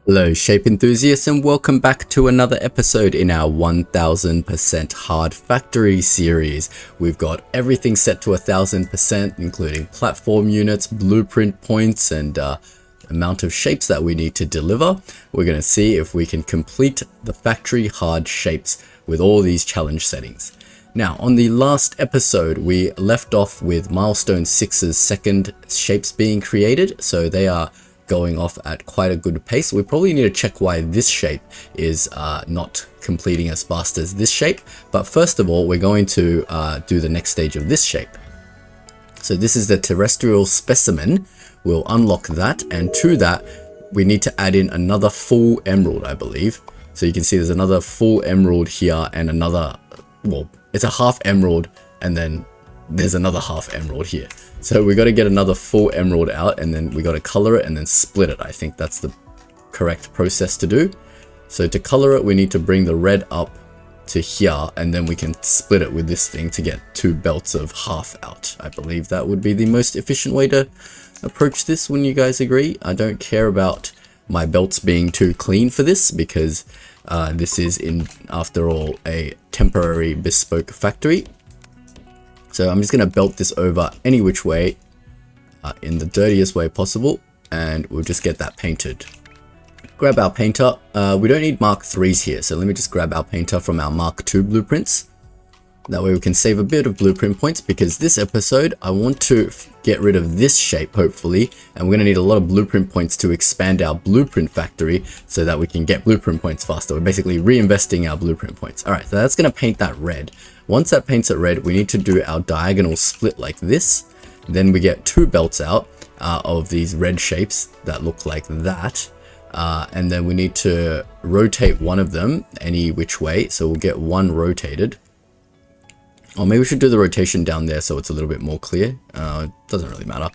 Hello shape enthusiasts, and welcome back to another episode in our 1000% hard factory series. We've got everything set to 1000%, including platform units, blueprint points, and amount of shapes that we need to deliver. We're going to see if we can complete the factory hard shapes with all these challenge settings. Now, on the last episode, we left off with milestone 6's second shapes being created, so they are going off at quite a good pace. We probably need to check why this shape is not completing as fast as this shape. But first of all, we're going to do the next stage of this shape. So this is the terrestrial specimen. We'll unlock that, and to that, we need to add in another full emerald, I believe. So you can see there's another full emerald here and another, well, it's a half emerald, and then there's another half emerald here. So we got to get another full emerald out, and then we got to color it and then split it. I think that's the correct process to do. So to color it, we need to bring the red up to here, and then we can split it with this thing to get two belts of half out. I believe that would be the most efficient way to approach this. Wouldn't you guys agree? I don't care about my belts being too clean for this, because this is, after all, a temporary bespoke factory. So I'm just going to belt this over any which way in the dirtiest way possible, and we'll just get that painted. Grab our painter. We don't need Mark 3s here, so let me just grab our painter from our Mark 2 blueprints. That way we can save a bit of blueprint points, because this episode I want to get rid of this shape, hopefully, and we're going to need a lot of blueprint points to expand our blueprint factory so that we can get blueprint points faster. We're basically reinvesting our blueprint points. Alright, so that's going to paint that red. Once that paints it red, we need to do our diagonal split like this. Then we get two belts out of these red shapes that look like that. And then we need to rotate one of them any which way. So we'll get one rotated. Or maybe we should do the rotation down there so it's a little bit more clear. It doesn't really matter.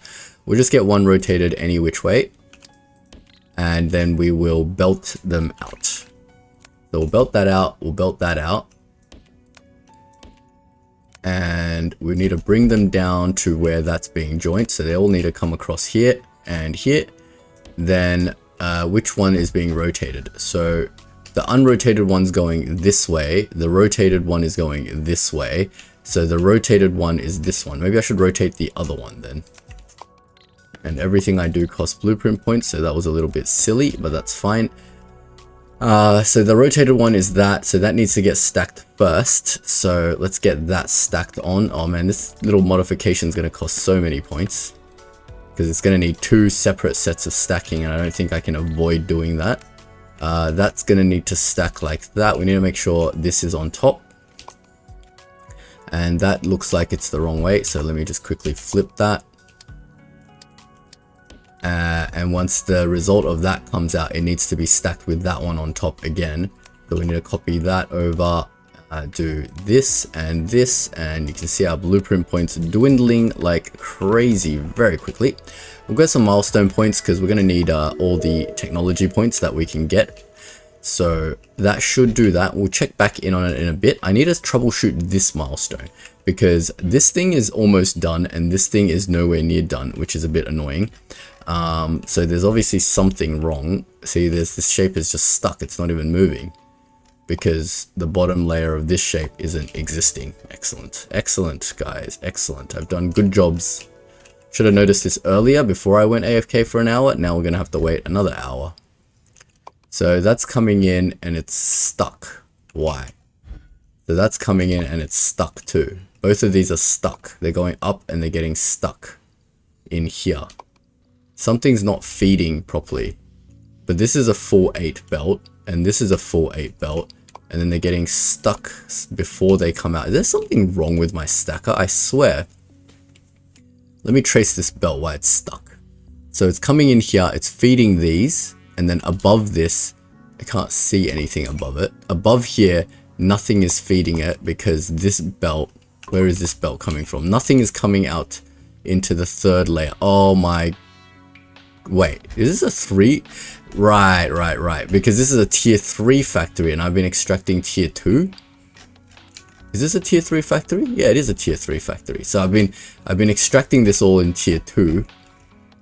We'll just get one rotated any which way. And then we will belt them out. So we'll belt that out. We'll belt that out. And we need to bring them down to where that's being joined. So they all need to come across here and here. Then which one is being rotated? So the unrotated one's going this way. The rotated one is going this way. So the rotated one is this one. Maybe I should rotate the other one then. And everything I do costs blueprint points, so that was a little bit silly, but that's fine. So the rotated one is that, so that needs to get stacked first. So let's get that stacked on. Oh man, this little modification is going to cost so many points, because it's going to need two separate sets of stacking, and I don't think I can avoid doing that. That's going to need to stack like that. We need to make sure this is on top, and that looks like it's the wrong way, so let me just quickly flip that. And once the result of that comes out, it needs to be stacked with that one on top again. So we need to copy that over, do this, and you can see our blueprint points dwindling like crazy very quickly. We'll get some milestone points, because we're going to need all the technology points that we can get. So that should do that. We'll check back in on it in a bit. I need to troubleshoot this milestone, because this thing is almost done and this thing is nowhere near done, which is a bit annoying. So there's obviously something wrong. See, this shape is just stuck. It's not even moving, because the bottom layer of this shape isn't existing. Excellent. Excellent, guys. Excellent. I've done good jobs. Should have noticed this earlier before I went AFK for an hour. Now we're going to have to wait another hour. So that's coming in and it's stuck. Why? So that's coming in and it's stuck too. Both of these are stuck. They're going up and they're getting stuck in here. Something's not feeding properly. But this is a full 8 belt, and this is a full 8 belt, and then they're getting stuck before they come out. Is there something wrong with my stacker? I swear. Let me trace this belt why it's stuck. So it's coming in here, it's feeding these, and then above this, I can't see anything above it. Above here, nothing is feeding it, because this belt, where is this belt coming from? Nothing is coming out into the third layer. Oh my, wait, is this a 3? Right, because this is a tier 3 factory and I've been extracting tier 2. Is this a tier 3 factory? Yeah, it is a tier 3 factory. So I've been extracting this all in tier 2,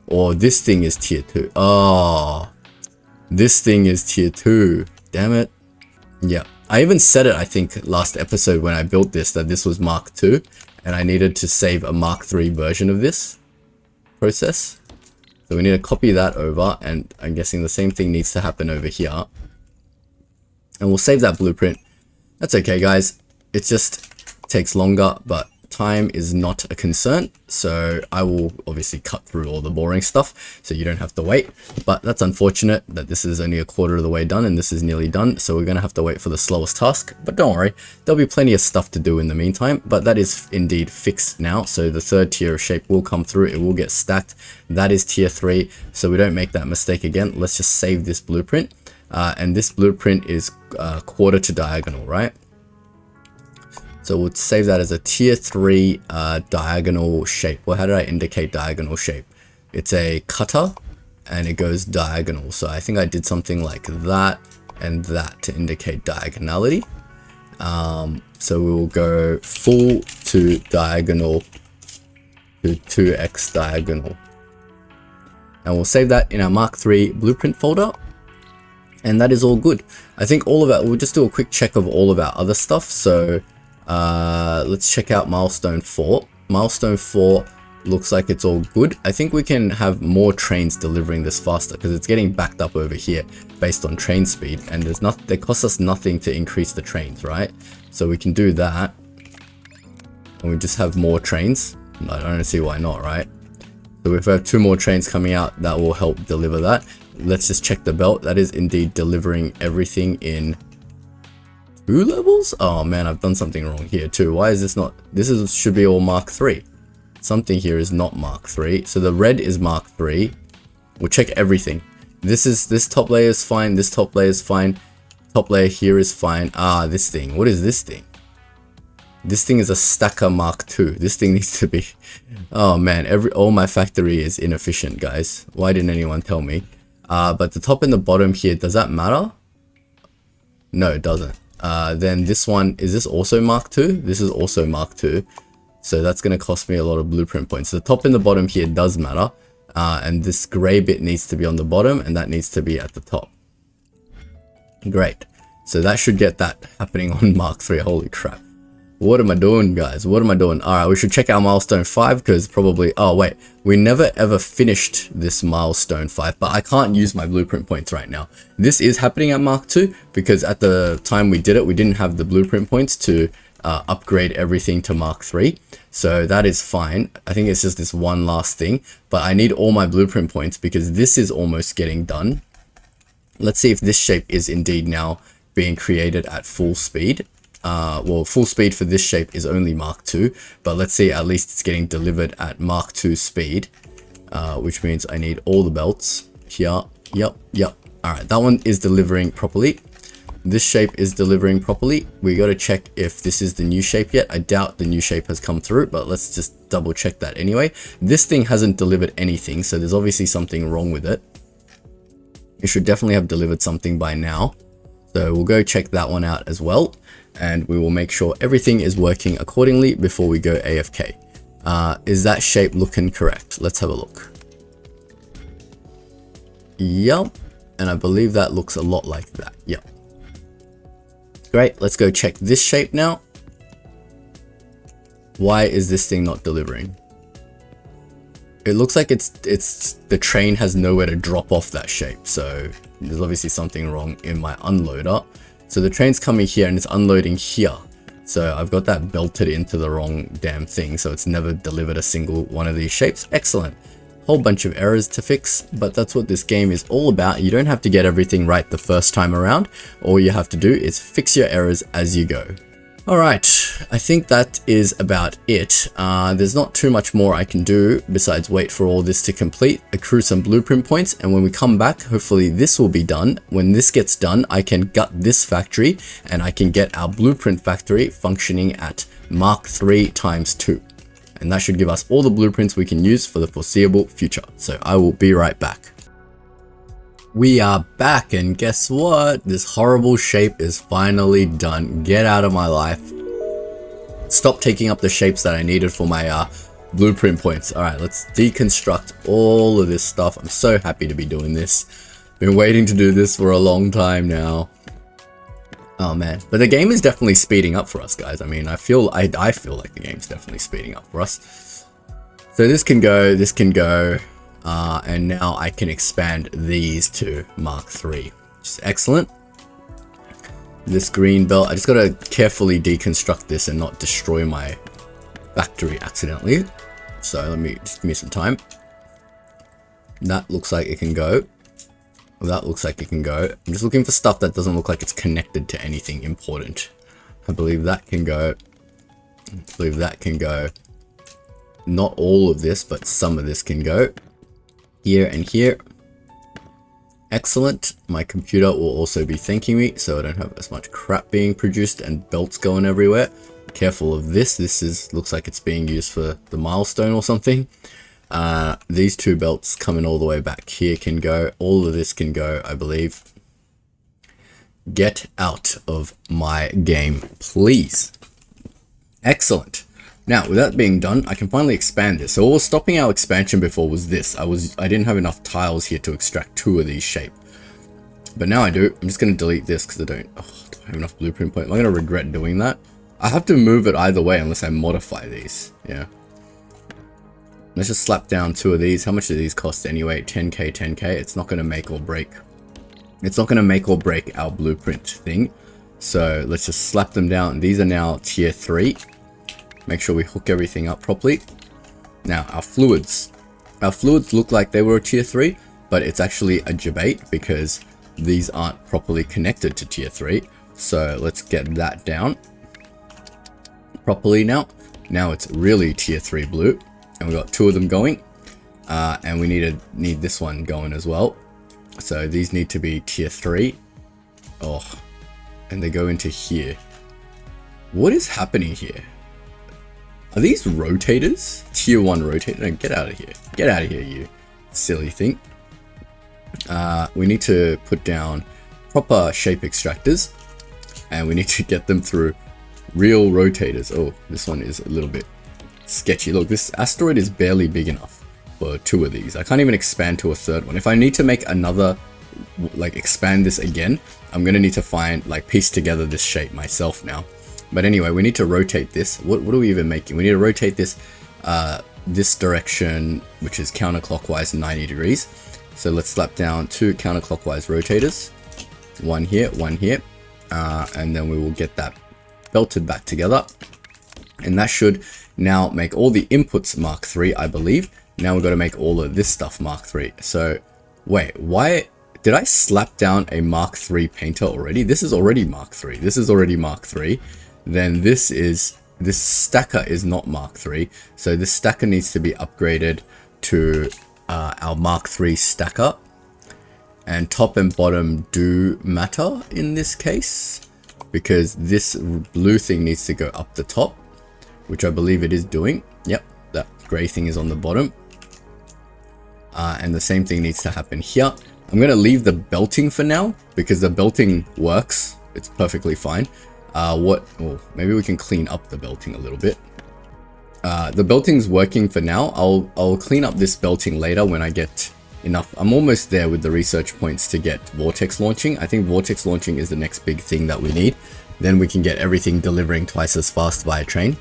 or this thing is tier 2. Oh, This thing is tier 2. Damn it. Yeah. I even said it, I think, last episode when I built this, that this was Mark 2. And I needed to save a Mark 3 version of this process. So we need to copy that over. And I'm guessing the same thing needs to happen over here. And we'll save that blueprint. That's okay, guys. It just takes longer, but time is not a concern. So I will obviously cut through all the boring stuff so you don't have to wait. But that's unfortunate that this is only a quarter of the way done and this is nearly done. So we're going to have to wait for the slowest task. But don't worry, there'll be plenty of stuff to do in the meantime. But that is indeed fixed now. So the third tier of shape will come through. It will get stacked. That is tier 3. So we don't make that mistake again. Let's just save this blueprint. And this blueprint is quarter to diagonal, right? So we'll save that as a tier 3 diagonal shape. Well, how did I indicate diagonal shape? It's a cutter and it goes diagonal. So I think I did something like that and that to indicate diagonality. So we will go full to diagonal to 2x diagonal. And we'll save that in our Mark 3 blueprint folder. And that is all good. I think all of it, we'll just do a quick check of all of our other stuff. So let's check out milestone 4. Milestone 4 looks like it's all good. I think we can have more trains delivering this faster because it's getting backed up over here based on train speed, and there's not, they cost us nothing to increase the trains, right? So we can do that and we just have more trains. I don't see why not, right? So if we have 2 more trains coming out, that will help deliver that. Let's just check the belt. That is indeed delivering everything in 2 levels. Oh man, I've done something wrong here too. Why is this not? This is should be all Mark 3. Something here is not Mark 3. So the red is Mark 3. We'll check everything. This top layer is fine. This top layer is fine. Top layer here is fine. Ah, this thing. What is this thing? This thing is a stacker Mark 2. This thing needs to be. Oh man, all my factory is inefficient, guys. Why didn't anyone tell me? But the top and the bottom here, does that matter? No, it doesn't. Then this one, is this also Mark 2? This is also Mark 2. So that's going to cost me a lot of blueprint points. The top and the bottom here does matter. And this gray bit needs to be on the bottom and that needs to be at the top. Great. So that should get that happening on Mark 3. Holy crap. What am I doing, guys? What am I doing? Alright, we should check out milestone 5 because probably... Oh, wait. We never ever finished this milestone 5, but I can't use my blueprint points right now. This is happening at Mark 2 because at the time we did it, we didn't have the blueprint points to upgrade everything to Mark 3. So that is fine. I think it's just this one last thing, but I need all my blueprint points because this is almost getting done. Let's see if this shape is indeed now being created at full speed. Well, full speed for this shape is only Mark 2, but let's see, at least it's getting delivered at Mark 2 speed, which means I need all the belts here. Yep. All right, that one is delivering properly. This shape is delivering properly. We got to check if this is the new shape yet. I doubt the new shape has come through, but let's just double check that anyway. This thing hasn't delivered anything, so there's obviously something wrong with it. It should definitely have delivered something by now. So we'll go check that one out as well. And we will make sure everything is working accordingly before we go AFK. Is that shape looking correct? Let's have a look. Yep. And I believe that looks a lot like that. Yep. Great. Let's go check this shape now. Why is this thing not delivering? It looks like it's the train has nowhere to drop off that shape. So there's obviously something wrong in my unloader. So the train's coming here and it's unloading here. So I've got that belted into the wrong damn thing. So it's never delivered a single one of these shapes. Excellent. Whole bunch of errors to fix, but that's what this game is all about. You don't have to get everything right the first time around. All you have to do is fix your errors as you go. Alright, I think that is about it. There's not too much more I can do besides wait for all this to complete, accrue some blueprint points, and when we come back, hopefully this will be done. When this gets done, I can gut this factory, and I can get our blueprint factory functioning at Mark 3 times 2. And that should give us all the blueprints we can use for the foreseeable future. So I will be right back. We are back, and guess what? This horrible shape is finally done. Get out of my life. Stop taking up the shapes that I needed for my blueprint points. All right, let's deconstruct all of this stuff. I'm so happy to be doing this. Been waiting to do this for a long time now. Oh man, but the game is definitely speeding up for us, guys. I mean, I feel like the game's definitely speeding up for us. So this can go, and now I can expand these to Mark III, which is excellent. This green belt, I just gotta carefully deconstruct this and not destroy my factory accidentally. So let me, just give me some time. That looks like it can go. That looks like it can go. I'm just looking for stuff that doesn't look like it's connected to anything important. I believe that can go. I believe that can go. Not all of this, but some of this can go. Here and here. Excellent. My computer will also be thanking me, so I don't have as much crap being produced and belts going everywhere. Careful of this. This looks like it's being used for the milestone or something. These two belts coming all the way back here can go. All of this can go, I believe. Get out of my game, please. Excellent. Now, with that being done, I can finally expand this. So what was stopping our expansion before was this. I didn't have enough tiles here to extract 2 of these shape. But now I do. I'm just going to delete this because I don't have enough blueprint point. I'm going to regret doing that. I have to move it either way unless I modify these. Yeah. Let's just slap down 2 of these. How much do these cost anyway? 10k, 10k. It's not going to make or break. It's not going to make or break our blueprint thing. So let's just slap them down. These are now tier 3. Make sure we hook everything up properly. Now, our fluids. Our fluids look like they were a tier 3, but it's actually a debate because these aren't properly connected to tier 3. So let's get that down properly now. Now it's really tier 3 blue, and we got 2 of them going. And we need this one going as well. So these need to be tier 3. Oh, and they go into here. What is happening here? Are these rotators? Tier 1 rotator? No, get out of here. Get out of here, you silly thing. We need to put down proper shape extractors. And we need to get them through real rotators. Oh, this one is a little bit sketchy. Look, this asteroid is barely big enough for 2 of these. I can't even expand to a 3rd one. If I need to make another, like expand this again, I'm going to need to find, like piece together this shape myself now. But anyway, we need to rotate this. What are we even making? We need to rotate this this direction, which is counterclockwise 90 degrees. So let's slap down 2 counterclockwise rotators. One here, and then we will get that belted back together. And that should now make all the inputs Mark III, I believe. Now we've got to make all of this stuff Mark III. So wait, why did I slap down a Mark III painter already? This is already Mark III. This is already Mark III. Then this stacker is not Mark III. So this stacker needs to be upgraded to our Mark III stacker. And top and bottom do matter in this case, because this blue thing needs to go up the top, which I believe it is doing. Yep, that gray thing is on the bottom. And the same thing needs to happen here. I'm going to leave the belting for now because the belting works. It's perfectly fine. Maybe we can clean up the belting a little bit. The belting's working for now. I'll clean up this belting later when I get enough. I'm almost there with the research points to get vortex launching. I think vortex launching is the next big thing that we need. Then we can get everything delivering twice as fast via train.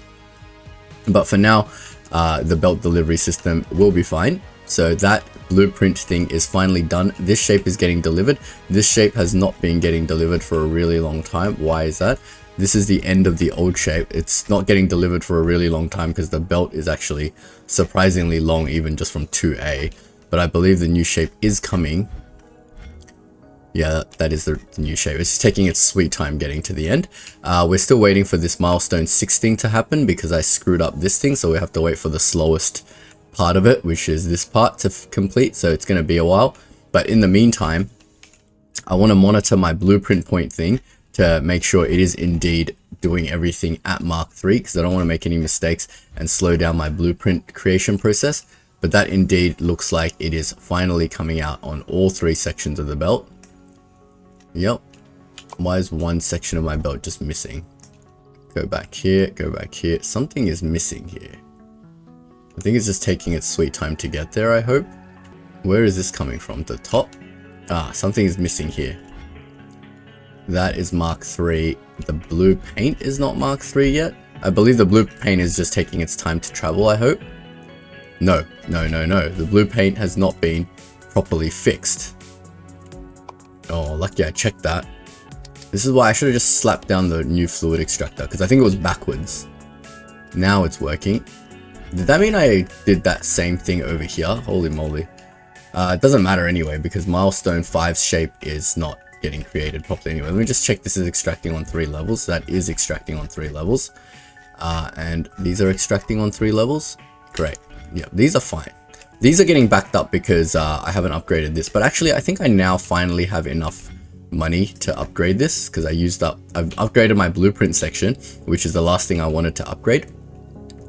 But for now, the belt delivery system will be fine. So that blueprint thing is finally done. This shape is getting delivered. This shape has not been getting delivered for a really long time. Why is that? This is the end of the old shape. It's not getting delivered for a really long time because the belt is actually surprisingly long, even just from 2A. But I believe the new shape is coming. Yeah, that is the new shape. It's taking its sweet time getting to the end. We're still waiting for this milestone 6 thing to happen because I screwed up this thing. So we have to wait for the slowest part of it, which is this part, to complete. So it's going to be a while. But in the meantime, I want to monitor my blueprint point thing to make sure it is indeed doing everything at Mark III, because I don't want to make any mistakes and slow down my blueprint creation process. But that indeed looks like it is finally coming out on all 3 sections of the belt. Yep. Why is one section of my belt just missing? Go back here, go back here. Something is missing here. I think it's just taking its sweet time to get there, I hope. Where is this coming from? The top? Something is missing here. That is Mark 3. The blue paint is not Mark 3 yet. I believe the blue paint is just taking its time to travel, I hope. No. The blue paint has not been properly fixed. Oh, lucky I checked that. This is why I should have just slapped down the new fluid extractor, because I think it was backwards. Now it's working. Did that mean I did that same thing over here? Holy moly. It doesn't matter anyway, because milestone 5's shape is not getting created properly anyway. Let me just check this is extracting on 3 levels. That is extracting on 3 levels. And these are extracting on 3 levels. Great. Yeah, these are fine. These are getting backed up because I haven't upgraded this. But actually, I think I now finally have enough money to upgrade this, because I've upgraded my blueprint section, which is the last thing I wanted to upgrade.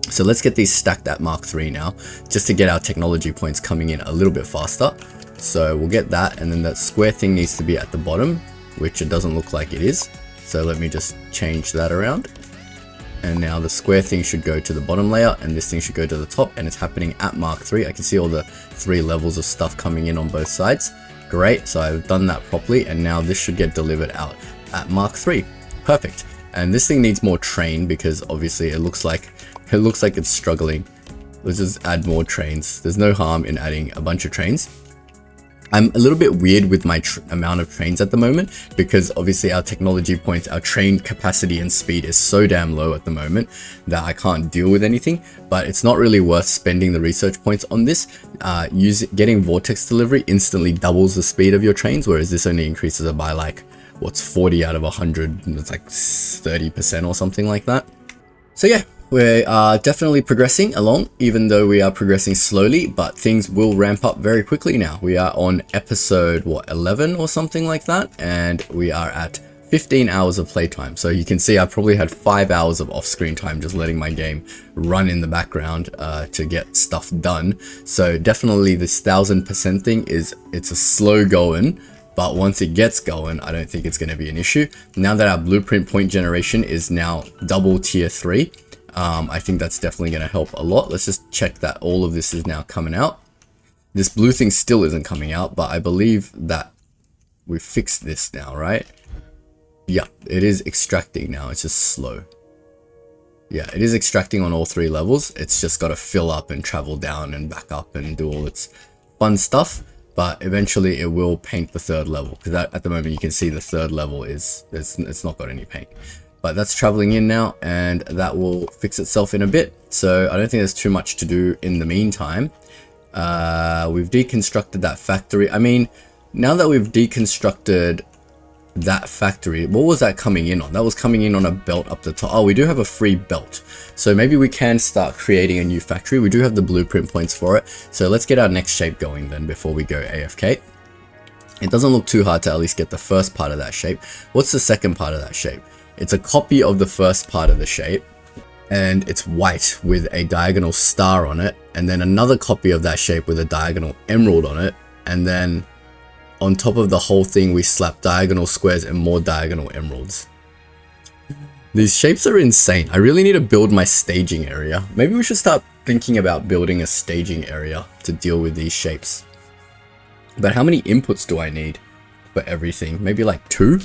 So let's get these stacked at Mark 3 now, just to get our technology points coming in a little bit faster. So we'll get that, and then that square thing needs to be at the bottom, which it doesn't look like it is. So let me just change that around. And now the square thing should go to the bottom layer, and this thing should go to the top, and it's happening at Mark 3. I can see all the 3 levels of stuff coming in on both sides. Great, so I've done that properly, and now this should get delivered out at Mark 3. Perfect. And this thing needs more train, because obviously it looks like it's struggling. Let's just add more trains. There's no harm in adding a bunch of trains. I'm a little bit weird with my amount of trains at the moment, because obviously our technology points, our train capacity and speed is so damn low at the moment that I can't deal with anything. But it's not really worth spending the research points on this. Getting vortex delivery instantly doubles the speed of your trains, whereas this only increases it by like, what's 40 out of 100, and it's like 30% or something like that. So yeah, we are definitely progressing along, even though we are progressing slowly, but things will ramp up very quickly now. We are on episode, 11 or something like that, and we are at 15 hours of playtime. So you can see I probably had 5 hours of off-screen time just letting my game run in the background to get stuff done. So definitely this 1000% thing it's a slow going, but once it gets going, I don't think it's going to be an issue. Now that our blueprint point generation is now double tier 3, I think that's definitely going to help a lot. Let's just check that all of this is now coming out. This blue thing still isn't coming out, but I believe that we've fixed this now, right? Yeah, it is extracting now. It's just slow. Yeah, it is extracting on all 3 levels. It's just got to fill up and travel down and back up and do all its fun stuff. But eventually it will paint the 3rd level, because at the moment you can see the 3rd level it's not got any paint. But that's traveling in now, and that will fix itself in a bit. So I don't think there's too much to do in the meantime. We've deconstructed that factory. I mean, now that we've deconstructed that factory, what was that coming in on? That was coming in on a belt up the top. Oh, we do have a free belt. So maybe we can start creating a new factory. We do have the blueprint points for it. So let's get our next shape going then before we go AFK. It doesn't look too hard to at least get the first part of that shape. What's the second part of that shape? It's a copy of the first part of the shape, and it's white with a diagonal star on it, and then another copy of that shape with a diagonal emerald on it, and then on top of the whole thing we slap diagonal squares and more diagonal emeralds. These shapes are insane. I really need to build my staging area. Maybe we should start thinking about building a staging area to deal with these shapes. But how many inputs do I need for everything? Maybe like 2?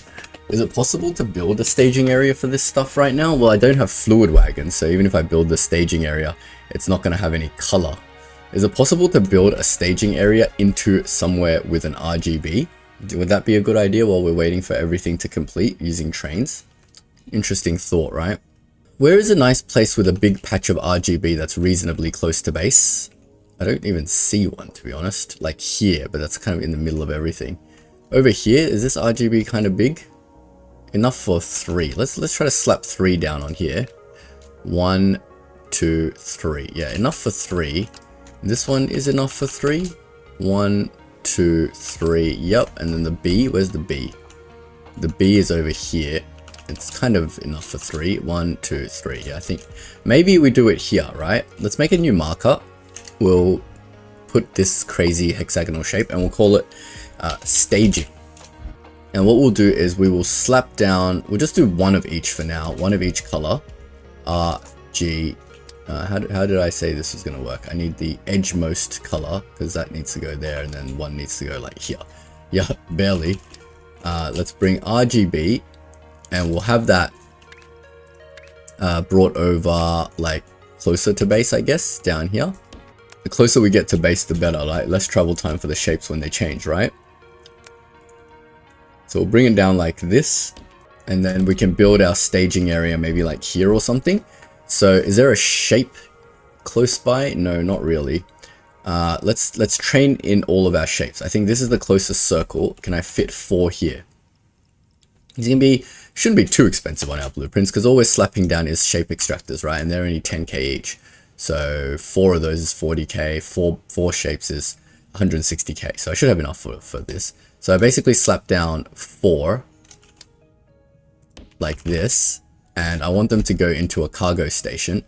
Is it possible to build a staging area for this stuff right now? Well, I don't have fluid wagons, so even if I build the staging area, it's not going to have any color. Is it possible to build a staging area into somewhere with an RGB? Would that be a good idea while we're waiting for everything to complete using trains? Interesting thought, right? Where is a nice place with a big patch of RGB that's reasonably close to base? I don't even see one, to be honest. Like here, but that's kind of in the middle of everything. Over here, is this RGB kind of big? Enough for 3. Let's try to slap 3 down on here. 1, 2, 3. Yeah, enough for 3. This one is enough for 3. 1, 2, 3. Yep. And then the B. Where's the B? The B is over here. It's kind of enough for 3. 1, 2, 3. Yeah, I think maybe we do it here, right? Let's make a new marker. We'll put this crazy hexagonal shape and we'll call it staging. And what we'll do is we will slap down, we'll just do one of each for now, one of each color. R, G, how did I say this was going to work? I need the edgemost color because that needs to go there, and then one needs to go like here. Yeah, barely. Let's bring RGB, and we'll have that brought over like closer to base, I guess, down here. The closer we get to base, the better, like less travel time for the shapes when they change, right? So we'll bring it down like this, and then we can build our staging area maybe like here or something. So is there a shape close by? No, not really. Let's train in all of our shapes. I think this is the closest circle. Can I fit 4 here? It's gonna be, shouldn't be too expensive on our blueprints because all we're slapping down is shape extractors, right? And they're only 10k each. So 4 of those is 40k, four shapes is 160k. So I should have enough for this. So I basically slap down 4 like this, and I want them to go into a cargo station.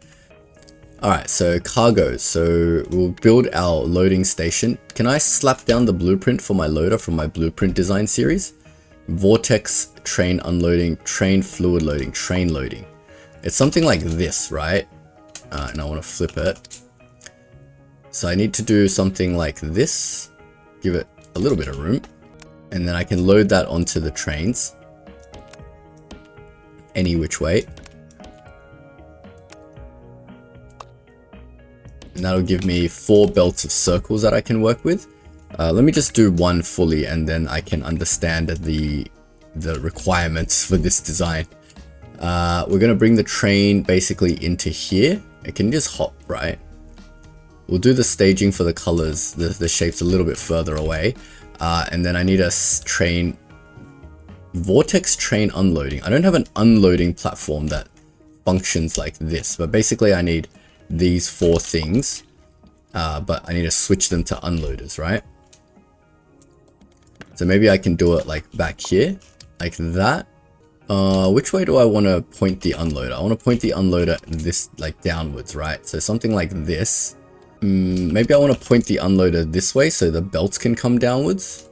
Alright, so cargo. So we'll build our loading station. Can I slap down the blueprint for my loader from my blueprint design series? Vortex, train unloading, train fluid loading, train loading. It's something like this, right? And I want to flip it. So I need to do something like this. Give it a little bit of room. And then I can load that onto the trains. Any which way. And that'll give me 4 belts of circles that I can work with. Let me just do one fully, and then I can understand the requirements for this design. We're going to bring the train basically into here. It can just hop, right? We'll do the staging for the colors, the shapes a little bit further away. And then I need a train, vortex train unloading. I don't have an unloading platform that functions like this, but basically I need these 4 things, but I need to switch them to unloaders, right? So maybe I can do it like back here, like that. Which way do I want to point the unloader? I want to point the unloader this, like downwards, right? So something like this. Maybe I want to point the unloader this way so the belts can come downwards.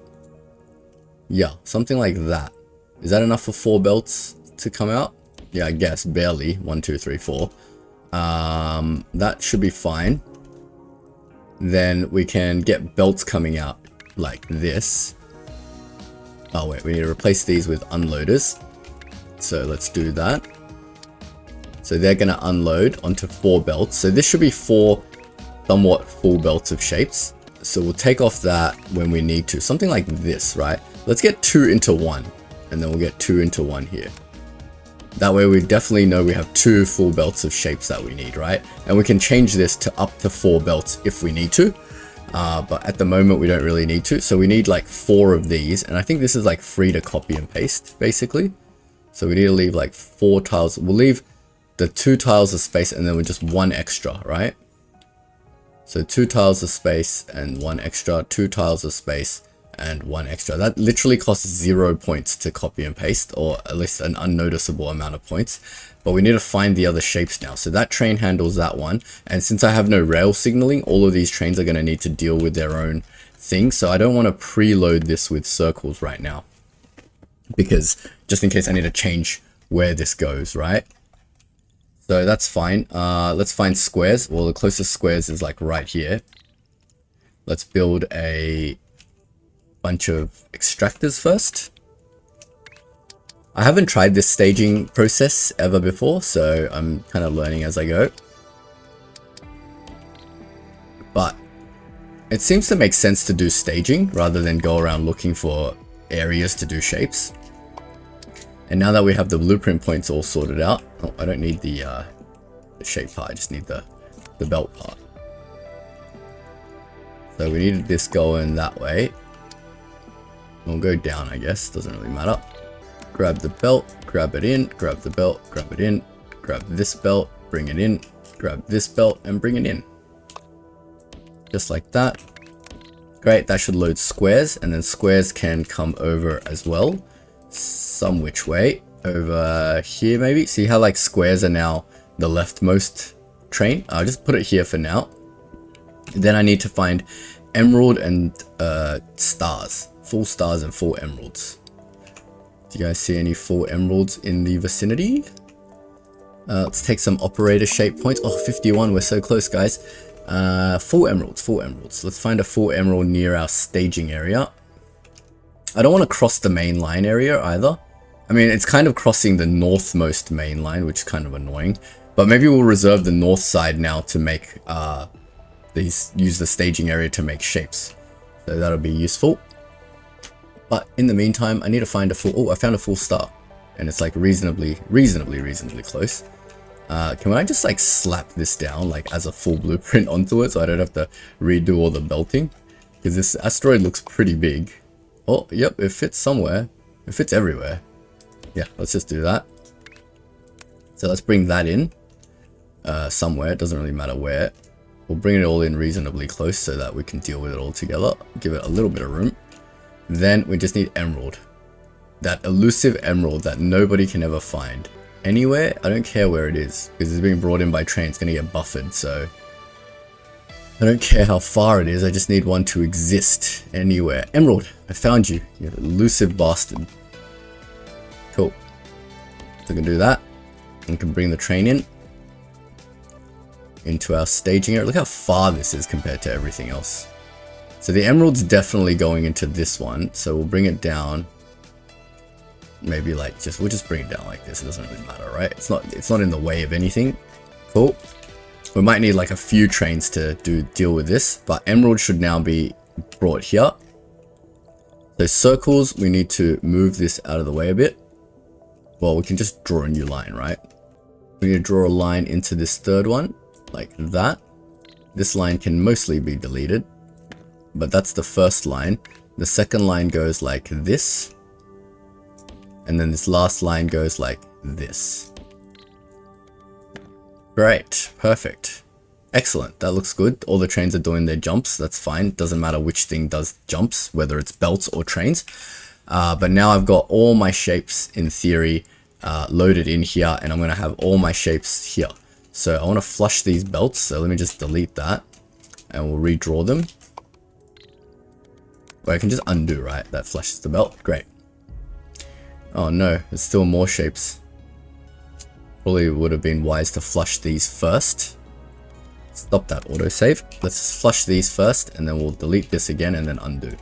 Yeah, something like that. Is that enough for 4 belts to come out? Yeah, I guess barely. 1, 2, 3, 4. That should be fine. Then we can get belts coming out like this. Oh wait, we need to replace these with unloaders. So let's do that. So they're going to unload onto 4 belts. So this should be 4 somewhat full belts of shapes. So we'll take off that when we need to. Something like this, right? Let's get 2 into 1. And then we'll get 2 into 1 here. That way we definitely know we have 2 full belts of shapes that we need, right? And we can change this to up to 4 belts if we need to. But at the moment we don't really need to. So we need like 4 of these. And I think this is like free to copy and paste, basically. So we need to leave like 4 tiles. We'll leave the 2 tiles of space and then with just 1 extra, right? So 2 tiles of space and 1 extra, 2 tiles of space and 1 extra. That literally costs 0 points to copy and paste, or at least an unnoticeable amount of points. But we need to find the other shapes now. So that train handles that one. And since I have no rail signaling, all of these trains are going to need to deal with their own thing. So I don't want to preload this with circles right now, because just in case I need to change where this goes, right? So that's fine. Let's find squares. Well, the closest squares is like right here. Let's build a bunch of extractors first. I haven't tried this staging process ever before, so I'm kind of learning as I go. But it seems to make sense to do staging rather than go around looking for areas to do shapes. And now that we have the blueprint points all sorted out, oh, I don't need the shape part, I just need the belt part. So we needed this going that way. We'll go down, I guess, doesn't really matter. Grab the belt, grab it in, grab the belt, grab it in, grab this belt, bring it in, grab this belt and bring it in. Just like that. Great, that should load squares, and then squares can come over as well. Some which way. Over here maybe. See how like squares are now the leftmost train? I'll just put it here for now. Then I need to find emerald and stars. Full stars and full emeralds. Do you guys see any full emeralds in the vicinity? Let's take some operator shape points. Oh, 51, we're so close, guys. Full emeralds, full emeralds. Let's find a full emerald near our staging area. I don't want to cross the main line area either. I mean, it's kind of crossing the northmost main line, which is kind of annoying. But maybe we'll reserve the north side now to make use the staging area to make shapes. So that'll be useful. But in the meantime, I need to find a full... Oh, I found a full star. And it's like reasonably close. Can I just like slap this down like as a full blueprint onto it so I don't have to redo all the belting? Because this asteroid looks pretty big. Oh, yep, it fits somewhere. It fits everywhere. Yeah, let's just do that. So let's bring that in somewhere. It doesn't really matter where. We'll bring it all in reasonably close so that we can deal with it all together. Give it a little bit of room. Then we just need emerald. That elusive emerald that nobody can ever find. Anywhere, I don't care where it is, because it's being brought in by train, it's going to get buffered, so I don't care how far it is, I just need one to exist anywhere. Emerald, I found you, you elusive bastard. Cool. So I can do that, and can bring the train into our staging area. Look how far this is compared to everything else. So the emerald's definitely going into this one, so we'll bring it down. Maybe like we'll just bring it down like this. It doesn't really matter, right? It's not in the way of anything. Cool. We might need like a few trains to deal with this, but emerald should now be brought here. So circles, we need to move this out of the way a bit. Well, we can just draw a new line, right? We need to draw a line into this third one, like that. This line can mostly be deleted, but that's the first line. The second line goes like this. And then this last line goes like this. Great, perfect. Excellent, that looks good. All the trains are doing their jumps, that's fine. Doesn't matter which thing does jumps, whether it's belts or trains. But now I've got all my shapes in theory loaded in here, and I'm gonna have all my shapes here. So I wanna flush these belts, so let me just delete that and we'll redraw them. Or I can just undo, right? That flushes the belt, great. Oh no, there's still more shapes. Probably would have been wise to flush these first. Stop that autosave. Let's flush these first, and then we'll delete this again and then undo.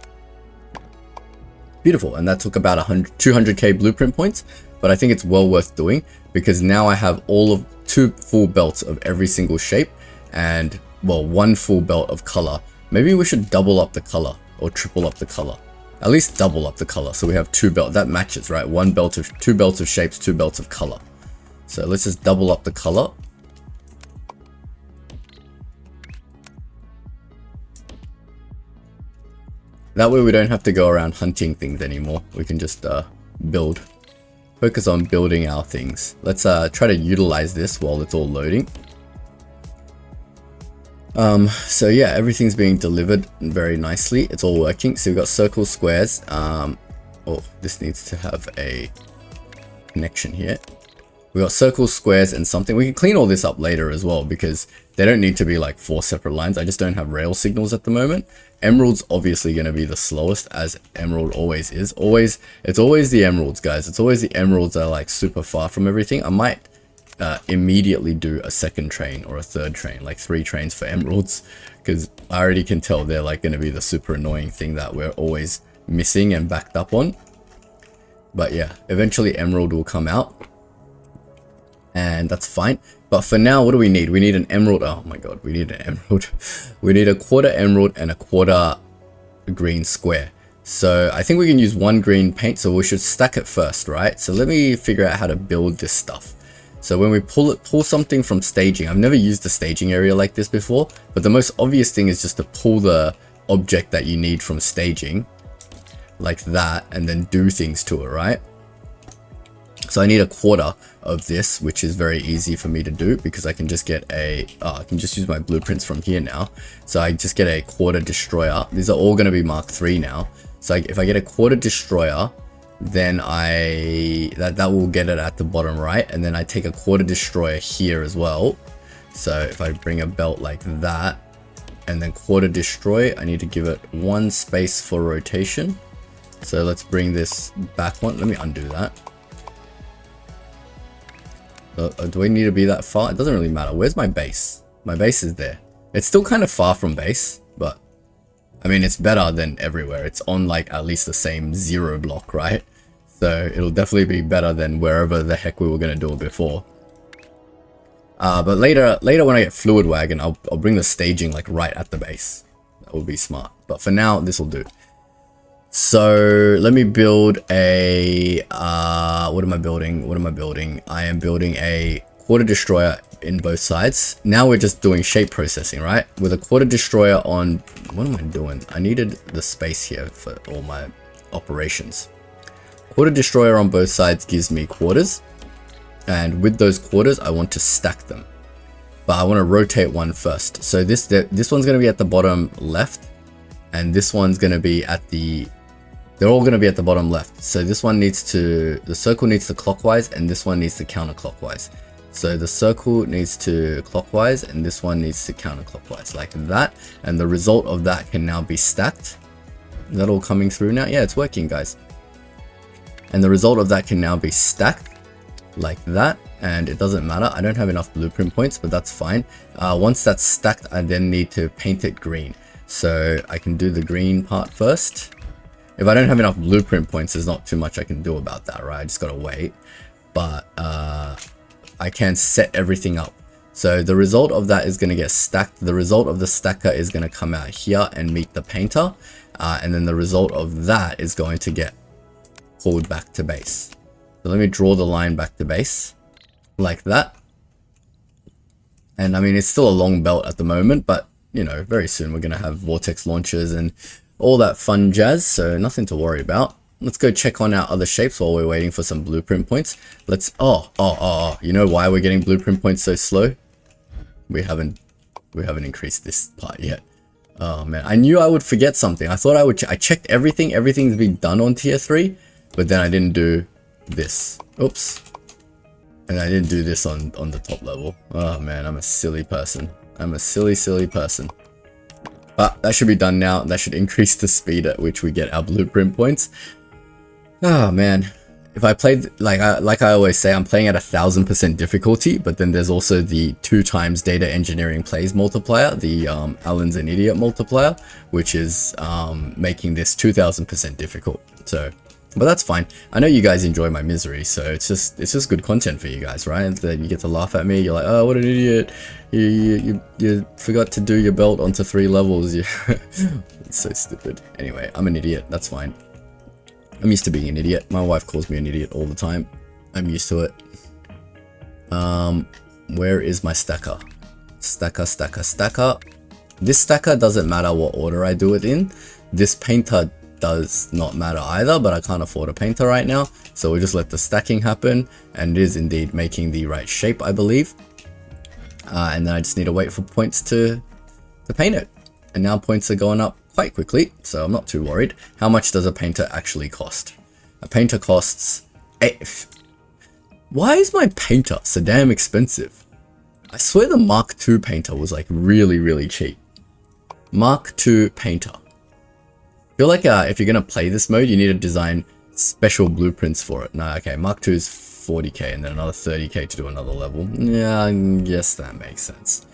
Beautiful, and that took about 200k blueprint points, but I think it's well worth doing because now I have all of 2 full belts of every single shape and, well, 1 full belt of color. Maybe we should double up the color or triple up the color. At least double up the color, so we have 2 belts. That matches, right? 2 belts of shapes, 2 belts of color. So let's just double up the color. That way we don't have to go around hunting things anymore. We can just build. Focus on building our things. Let's try to utilize this while it's all loading. So yeah, everything's being delivered very nicely. It's all working. So we've got circles, squares. Oh, this needs to have a connection here. We've got circles, squares, and something. We can clean all this up later as well because they don't need to be like 4 separate lines. I just don't have rail signals at the moment. Emerald's obviously going to be the slowest, as emerald always is. It's always the emeralds, guys. It's always the emeralds that are like super far from everything. I might immediately do a second train or a third train, like 3 trains for emeralds, because I already can tell they're like going to be the super annoying thing that we're always missing and backed up on. But yeah, eventually emerald will come out and that's fine. But for now, what do we need? We need an emerald. Oh my god, we need an emerald. We need a quarter emerald and a quarter green square. So I think we can use 1 green paint, so we should stack it first, right? So let me figure out how to build this stuff. So when we pull something from staging, I've never used the staging area like this before, but the most obvious thing is just to pull the object that you need from staging like that and then do things to it, right? So I need a quarter of this, which is very easy for me to do because I can just get I can just use my blueprints from here now. So I just get a quarter destroyer. These are all going to be Mark 3 now. So if I get a quarter destroyer, then that will get it at the bottom right, and then I take a quarter destroyer here as well. So if I bring a belt like that and then quarter destroy, I need to give it 1 space for rotation. So let's bring this back one. Let me undo that. Do we need to be that far? It doesn't really matter. Where's my base? My base is there. It's still kind of far from base, but I mean, it's better than everywhere. It's on like at least the same 0 block, right? So it'll definitely be better than wherever the heck we were going to do it before. But later when I get Fluid Wagon, I'll bring the staging like right at the base. That would be smart. But for now, this will do. So let me build a, what am I building? I am building a quarter destroyer in both sides. Now we're just doing shape processing, right? With a quarter destroyer on, what am I doing? I needed the space here for all my operations. Quarter destroyer on both sides gives me quarters. And with those quarters, I want to stack them. But I want to rotate one first. So this one's going to be at the bottom left. And this one's going to be at the, they're all going to be at the bottom left. So this one needs to, the circle needs to clockwise and this one needs to counterclockwise. So the circle needs to clockwise and this one needs to counterclockwise like that. And the result of that can now be stacked. Is that all coming through now? Yeah, it's working, guys. And the result of that can now be stacked like that. And it doesn't matter. I don't have enough blueprint points, but that's fine. Once that's stacked, I then need to paint it green. So I can do the green part first. If I don't have enough blueprint points, there's not too much I can do about that, right? I just gotta wait. But I can set everything up. So the result of that is gonna get stacked. The result of the stacker is gonna come out here and meet the painter. And then the result of that is going to get pulled back to base. So let me draw the line back to base like that. And I mean, it's still a long belt at the moment, but you know, very soon we're going to have vortex launchers and all that fun jazz. So nothing to worry about. Let's go check on our other shapes while we're waiting for some blueprint points. Let's, you know why we're getting blueprint points so slow? We haven't increased this part yet. Oh man, I knew I would forget something. I thought I checked everything. Everything's been done on tier 3, but then I didn't do this. Oops. And I didn't do this on the top level. Oh man, I'm a silly person. I'm a silly person. But that should be done now. That should increase the speed at which we get our blueprint points. Oh man. If I played, like I always say, I'm playing at 1000% difficulty, but then there's also the 2x DataEngineerPlays multiplier, the Alan's an idiot multiplier, which is making this 2000% difficult. So, but that's fine. I know you guys enjoy my misery, so it's just good content for you guys, right? That you get to laugh at me. You're like, oh, what an idiot! You forgot to do your belt onto 3 levels. It's so stupid. Anyway, I'm an idiot. That's fine. I'm used to being an idiot. My wife calls me an idiot all the time. I'm used to it. Where is my stacker? Stacker. This stacker doesn't matter what order I do it in. This painter does not matter either, but I can't afford a painter right now. So we'll just let the stacking happen. And it is indeed making the right shape, I believe. And then I just need to wait for points to paint it. And now points are going up quite quickly, so I'm not too worried. How much does a painter actually cost? A painter costs 8. Why is my painter so damn expensive? I swear the Mark II painter was like really cheap. Mark II painter. I feel like if you're gonna play this mode, you need to design special blueprints for it. No, okay, Mark II is 40k and then another 30k to do another level. Yeah, I guess that makes sense.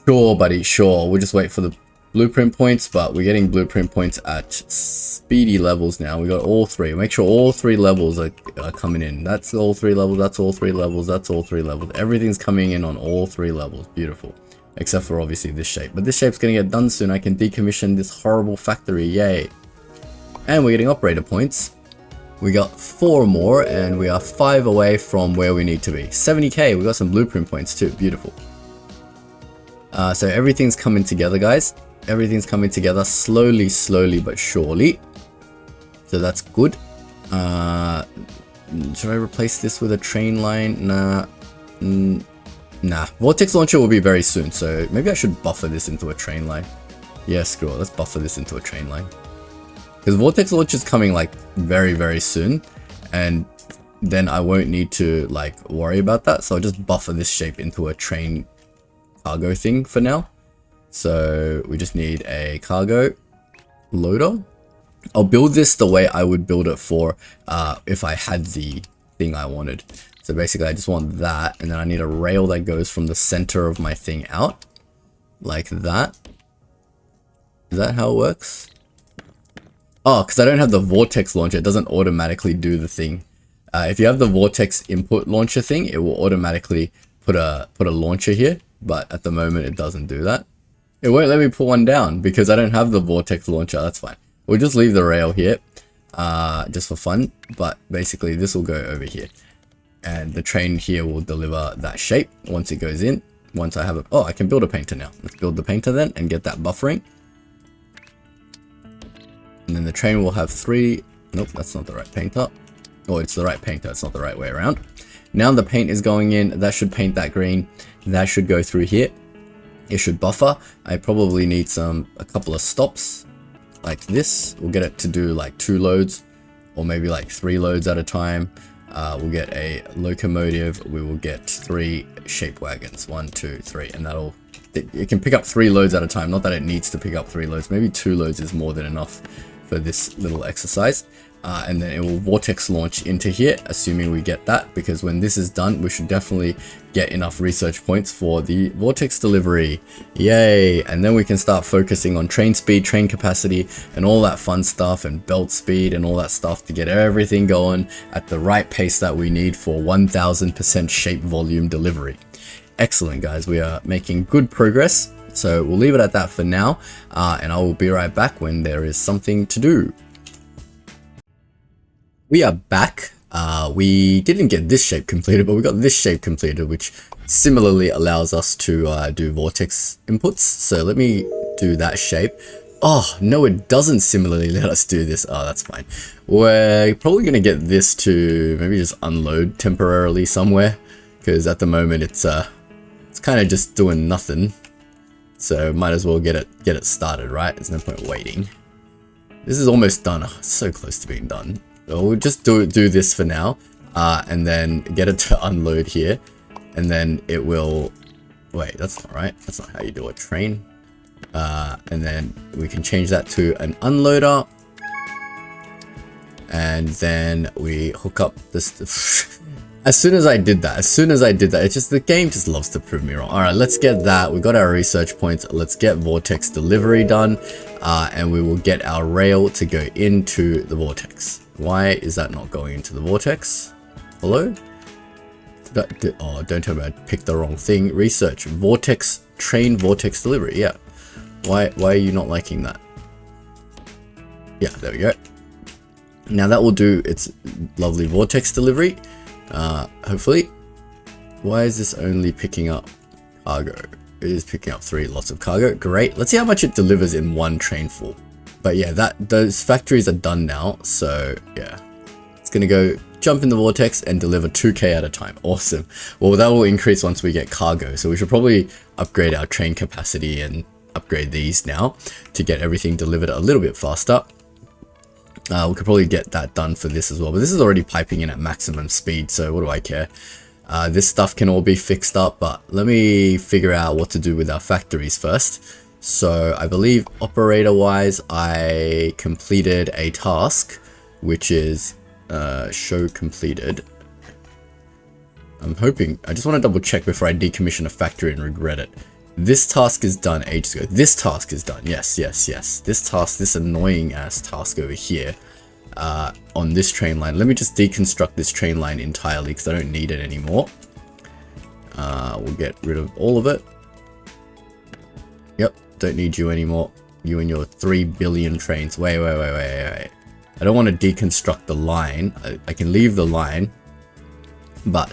Sure, buddy, sure. We'll just wait for the blueprint points, but we're getting blueprint points at speedy levels now. We got all 3. Make sure all 3 levels are coming in. That's all 3 levels, that's all 3 levels, that's all 3 levels. Everything's coming in on all 3 levels. Beautiful. Except for obviously this shape. But this shape's gonna get done soon. I can decommission this horrible factory. Yay. And we're getting operator points. We got 4 more and we are 5 away from where we need to be. 70k. We got some blueprint points too. Beautiful. So everything's coming together, guys. Everything's coming together slowly but surely. So that's good. Should I replace this with a train line? Nah. Vortex launcher will be very soon, so maybe I should buffer this into a train line. Yeah, screw it. Let's buffer this into a train line. Because vortex launcher is coming like very soon, and then I won't need to like worry about that. So I'll just buffer this shape into a train cargo thing for now. So we just need a cargo loader. I'll build this the way I would build it for if I had the thing I wanted. So basically I just want that, and then I need a rail that goes from the center of my thing out like that. Is that how it works? Oh, because I don't have the vortex launcher, it doesn't automatically do the thing. If you have the vortex input launcher thing, it will automatically put a launcher here, but at the moment it doesn't do that. It won't let me put one down because I don't have the vortex launcher. That's fine. We'll just leave the rail here, just for fun. But basically this will go over here, and the train here will deliver that shape once it goes in. Once I have it, oh, I can build a painter now. Let's build the painter then and get that buffering. And then the train will have 3. Nope, that's not the right painter. Oh, it's the right painter. It's not the right way around. Now the paint is going in. That should paint that green. That should go through here. It should buffer. I probably need a couple of stops like this. We'll get it to do like 2 loads or maybe like 3 loads at a time. We'll get a locomotive. We will get 3 shape wagons. 1, 2, 3, and it can pick up 3 loads at a time. Not that it needs to pick up 3 loads. Maybe 2 loads is more than enough for this little exercise. And then it will vortex launch into here, assuming we get that, because when this is done, we should definitely get enough research points for the vortex delivery. Yay! And then we can start focusing on train speed, train capacity, and all that fun stuff, and belt speed and all that stuff to get everything going at the right pace that we need for 1000% shape volume delivery. Excellent, guys. We are making good progress. So we'll leave it at that for now, and I will be right back when there is something to do. We are back. We didn't get this shape completed, but we got this shape completed, which similarly allows us to do vortex inputs. So let me do that shape. Oh, no, it doesn't similarly let us do this. Oh, that's fine. We're probably going to get this to maybe just unload temporarily somewhere, because at the moment it's kind of just doing nothing. So might as well get it started, right? There's no point waiting. This is almost done. Oh, it's so close to being done. So we'll just do this for now, and then get it to unload here, and then it will. Wait, that's not right. That's not how you do a train. And then we can change that to an unloader, and then we hook up this. As soon as I did that, it's just the game just loves to prove me wrong. All right, let's get that. We got our research points. Let's get vortex delivery done, and we will get our rail to go into the vortex. Why is that not going into the vortex? Hello? Oh, don't tell me I picked the wrong thing. Research vortex train vortex delivery. Yeah. Why are you not liking that? Yeah, there we go. Now that will do its lovely vortex delivery. Hopefully. Why is this only picking up cargo? It is picking up 3 lots of cargo. Great. Let's see how much it delivers in 1 train full. But yeah, those factories are done now. So yeah, it's gonna go jump in the vortex and deliver 2k at a time. Awesome. Well, that will increase once we get cargo. So we should probably upgrade our train capacity and upgrade these now to get everything delivered a little bit faster. We could probably get that done for this as well, but this is already piping in at maximum speed, so what do I care? This stuff can all be fixed up, but let me figure out what to do with our factories first. So I believe operator wise, I completed a task, which is show completed. I'm hoping, I just want to double check before I decommission a factory and regret it. This task is done ages ago. This task is done. Yes. This task, this annoying ass task over here on this train line. Let me just deconstruct this train line entirely because I don't need it anymore. We'll get rid of all of it. Yep, don't need you anymore. You and your 3 billion trains. Wait. I don't want to deconstruct the line. I can leave the line, but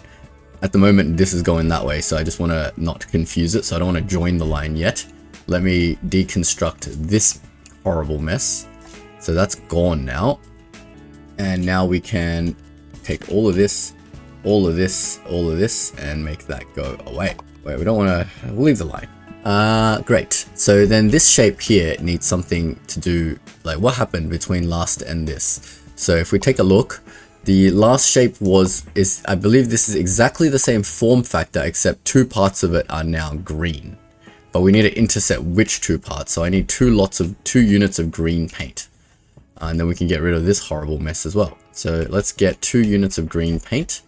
at the moment this is going that way, so I just want to not confuse it, so I don't want to join the line yet. Let me deconstruct this horrible mess. So that's gone now, and now we can take all of this, and make that go away. Wait, we don't want to, we'll leave the line. Great. So then this shape here needs something to do, like what happened between last and this. So if we take a look, the last shape is I believe this is exactly the same form factor, except 2 parts of it are now green. But we need to intercept which 2 parts. So I need 2 units of green paint. And then we can get rid of this horrible mess as well. So let's get 2 units of green paint.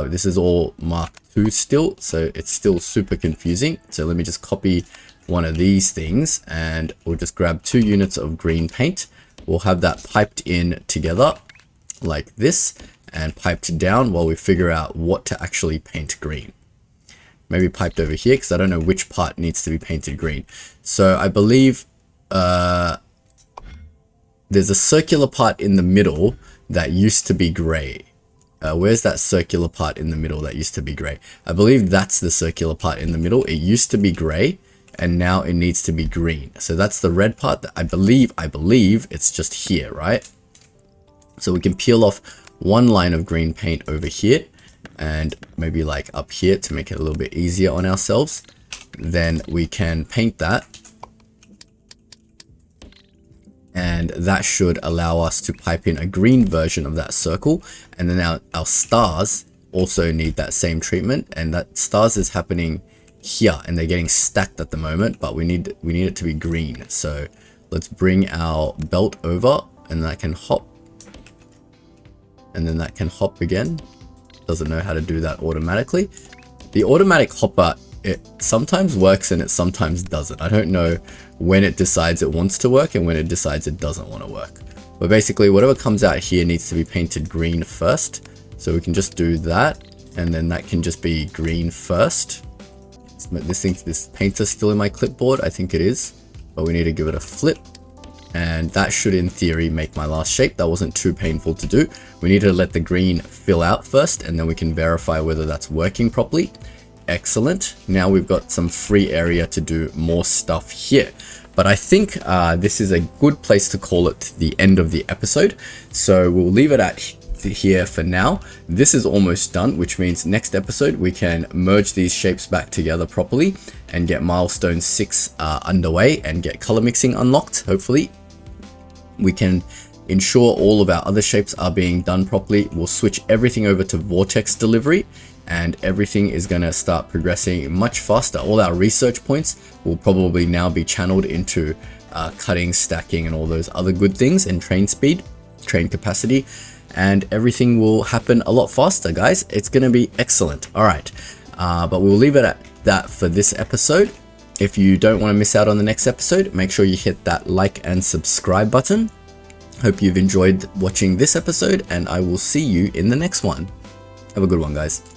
This is all Mark II still, so it's still super confusing. So let me just copy one of these things, and we'll just grab 2 units of green paint. We'll have that piped in together like this and piped down while we figure out what to actually paint green. Maybe piped over here because I don't know which part needs to be painted green. So I believe there's a circular part in the middle that used to be gray. Where's that circular part in the middle that used to be gray? I believe that's the circular part in the middle. It used to be gray and now it needs to be green. So that's the red part that I believe it's just here, right? So we can peel off one line of green paint over here and maybe like up here to make it a little bit easier on ourselves. Then we can paint that. And that should allow us to pipe in a green version of that circle. And then our stars also need that same treatment. And that stars is happening here and they're getting stacked at the moment, but we need it to be green. So let's bring our belt over and that can hop. And then that can hop again. Doesn't know how to do that automatically. The automatic hopper, it sometimes works and it sometimes doesn't. I don't know when it decides it wants to work and when it decides it doesn't want to work. But basically whatever comes out here needs to be painted green first. So we can just do that and then that can just be green first. This painter's still in my clipboard, I think it is, but we need to give it a flip. And that should in theory make my last shape. That wasn't too painful to do. We need to let the green fill out first and then we can verify whether that's working properly. Excellent. Now we've got some free area to do more stuff here. But I think this is a good place to call it the end of the episode. So we'll leave it at here for now. This is almost done, which means next episode we can merge these shapes back together properly and get milestone 6 underway and get color mixing unlocked. Hopefully we can ensure all of our other shapes are being done properly. We'll switch everything over to vortex delivery and everything is going to start progressing much faster. All our research points will probably now be channeled into cutting, stacking and all those other good things, and train speed, train capacity, and everything will happen a lot faster, guys. It's going to be excellent. All right, but we'll leave it at that for this episode. If you don't want to miss out on the next episode, make sure you hit that like and subscribe button. Hope you've enjoyed watching this episode and I will see you in the next one. Have a good one, guys.